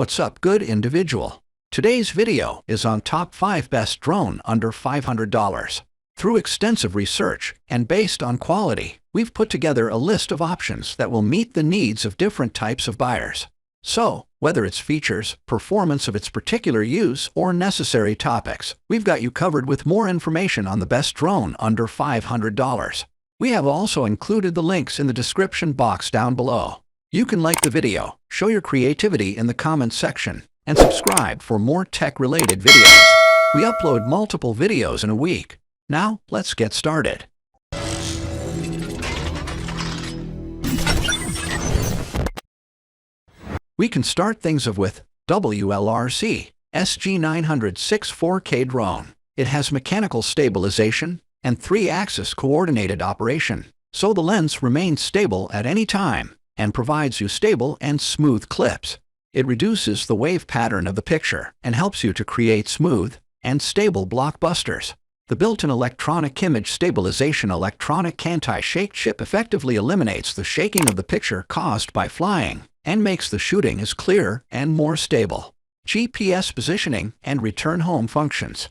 What's up, good individual? Today's video is on top 5 best drone under $500. Through extensive research and based on quality, we've put together a list of options that will meet the needs of different types of buyers. So, whether it's features, performance of its particular use, or necessary topics, we've got you covered with more information on the best drone under $500. We have also included the links in the description box down below. You can like the video, show your creativity in the comments section, and subscribe for more tech-related videos. We upload multiple videos in a week. Now, let's get started. We can start things off with WLRC SG906 4K drone. It has mechanical stabilization and 3-axis coordinated operation, so the lens remains stable at any time and provides you stable and smooth clips. It reduces the wave pattern of the picture and helps you to create smooth and stable blockbusters. The built-in electronic image stabilization electronic anti-shake chip effectively eliminates the shaking of the picture caused by flying and makes the shooting as clear and more stable. GPS positioning and return home functions.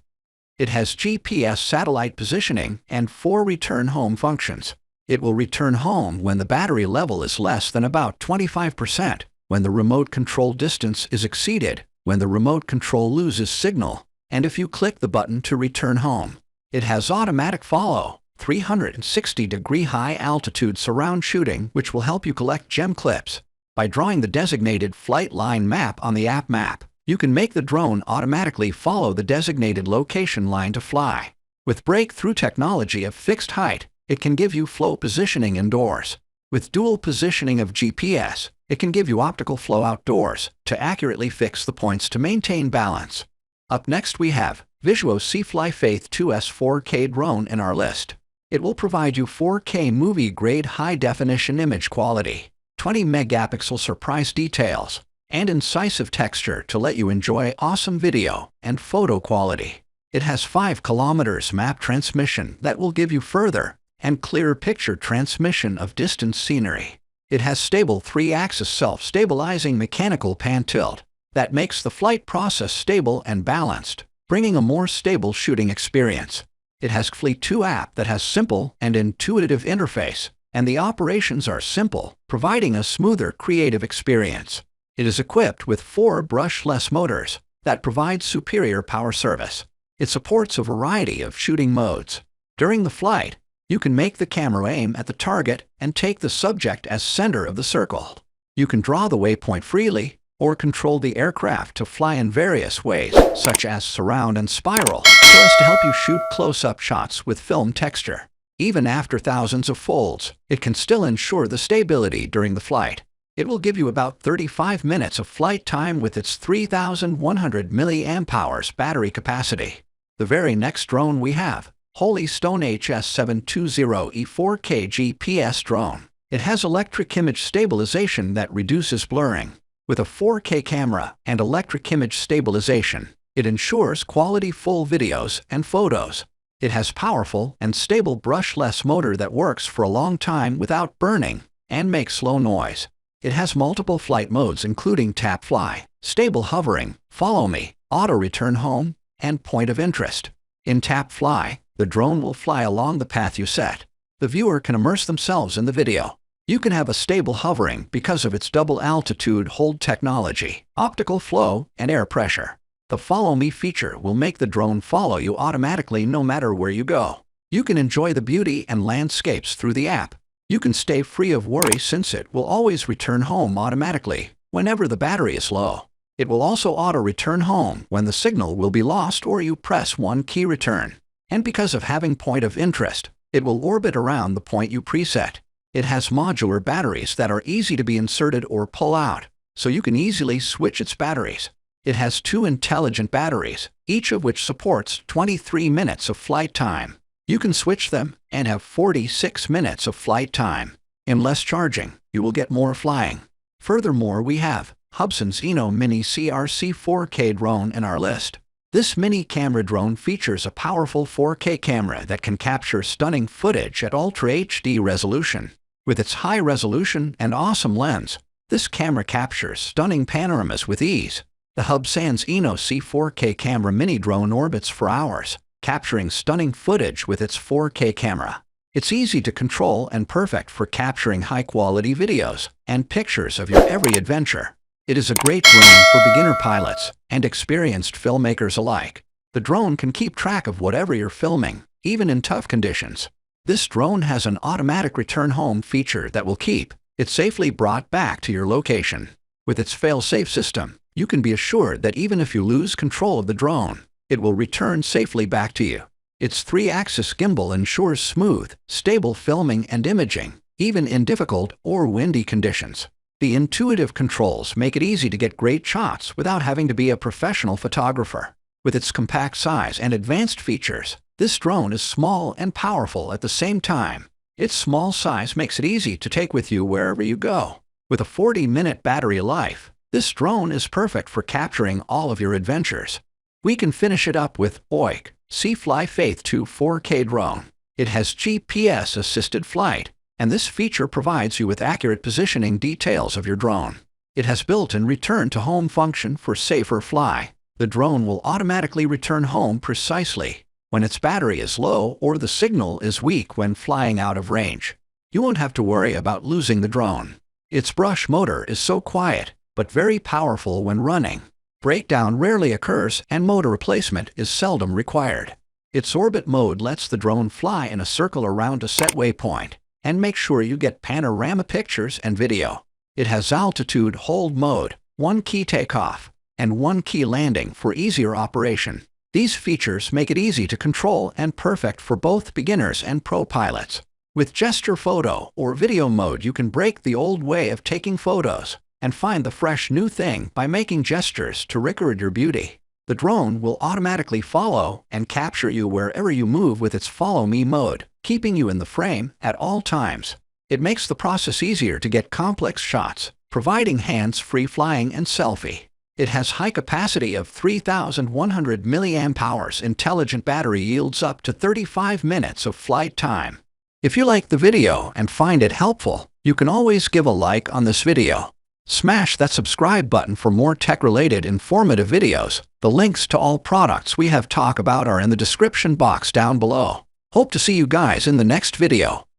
It has GPS satellite positioning and 4 return home functions. It will return home when the battery level is less than about 25%, when the remote control distance is exceeded, when the remote control loses signal, and if you click the button to return home. It has automatic follow, 360-degree high-altitude surround shooting, which will help you collect gem clips. By drawing the designated flight line map on the app map, you can make the drone automatically follow the designated location line to fly. With breakthrough technology of fixed height, it can give you flow positioning indoors. With dual positioning of GPS, it can give you optical flow outdoors to accurately fix the points to maintain balance. Up next we have Seafly Faith 2S 4K drone in our list. It will provide you 4K movie-grade high-definition image quality, 20-megapixel surprise details, and incisive texture to let you enjoy awesome video and photo quality. It has 5 kilometers map transmission that will give you further and clearer picture transmission of distant scenery. It has stable 3-axis self-stabilizing mechanical pan tilt that makes the flight process stable and balanced, bringing a more stable shooting experience. It has Fleet 2 app that has simple and intuitive interface, and the operations are simple, providing a smoother creative experience. It is equipped with 4 brushless motors that provide superior power service. It supports a variety of shooting modes. During the flight, you can make the camera aim at the target and take the subject as center of the circle. You can draw the waypoint freely or control the aircraft to fly in various ways, such as surround and spiral, so as to help you shoot close-up shots with film texture. Even after thousands of folds, it can still ensure the stability during the flight. It will give you about 35 minutes of flight time with its 3,100 mAh battery capacity. The very next drone we have, Holy Stone HS720E 4K GPS drone. It has electric image stabilization that reduces blurring. With a 4K camera and electric image stabilization, it ensures quality full videos and photos. It has powerful and stable brushless motor that works for a long time without burning and makes low noise. It has multiple flight modes including tap fly, stable hovering, follow me, auto return home, and point of interest. In tap fly, the drone will fly along the path you set. The viewer can immerse themselves in the video. You can have a stable hovering because of its double altitude hold technology, optical flow, and air pressure. The Follow Me feature will make the drone follow you automatically no matter where you go. You can enjoy the beauty and landscapes through the app. You can stay free of worry since it will always return home automatically whenever the battery is low. It will also auto-return home when the signal will be lost or you press one key return. And because of having point of interest, it will orbit around the point you preset. It has modular batteries that are easy to be inserted or pull out, so you can easily switch its batteries. It has 2 intelligent batteries, each of which supports 23 minutes of flight time. You can switch them and have 46 minutes of flight time. In less charging, you will get more flying. Furthermore, we have Hubsan Xeno Mini CRC 4K drone in our list. This mini camera drone features a powerful 4K camera that can capture stunning footage at Ultra HD resolution. With its high resolution and awesome lens, This camera captures stunning panoramas with ease. The Hubsan Xeno Se 4K camera mini drone orbits for hours, capturing stunning footage with its 4K camera. It's easy to control and perfect for capturing high-quality videos and pictures of your every adventure. It is a great drone for beginner pilots and experienced filmmakers alike. The drone can keep track of whatever you're filming, even in tough conditions. This drone has an automatic return home feature that will keep it safely brought back to your location. With its fail-safe system, you can be assured that even if you lose control of the drone, it will return safely back to you. Its 3-axis gimbal ensures smooth, stable filming and imaging, even in difficult or windy conditions. The intuitive controls make it easy to get great shots without having to be a professional photographer. With its compact size and advanced features, this drone is small and powerful at the same time. Its small size makes it easy to take with you wherever you go. With a 40-minute battery life, this drone is perfect for capturing all of your adventures. We can finish it up with Oiksee Fly Faith 2 4K drone. It has GPS-assisted flight, and this feature provides you with accurate positioning details of your drone. It has built-in return-to-home function for safer fly. The drone will automatically return home precisely when its battery is low or the signal is weak when flying out of range. You won't have to worry about losing the drone. Its brush motor is so quiet, but very powerful when running. Breakdown rarely occurs and motor replacement is seldom required. Its orbit mode lets the drone fly in a circle around a set waypoint and make sure you get panorama pictures and video. It has altitude hold mode, 1-key takeoff, and 1-key landing for easier operation. These features make it easy to control and perfect for both beginners and pro pilots. With gesture photo or video mode, you can break the old way of taking photos and find the fresh new thing by making gestures to record your beauty. The drone will automatically follow and capture you wherever you move with its Follow Me mode, keeping you in the frame at all times. It makes the process easier to get complex shots, providing hands-free flying and selfie. It has high capacity of 3,100 mAh. Intelligent battery yields up to 35 minutes of flight time. If you like the video and find it helpful, you can always give a like on this video. Smash that subscribe button for more tech-related informative videos. The links to all products we have talked about are in the description box down below. Hope to see you guys in the next video.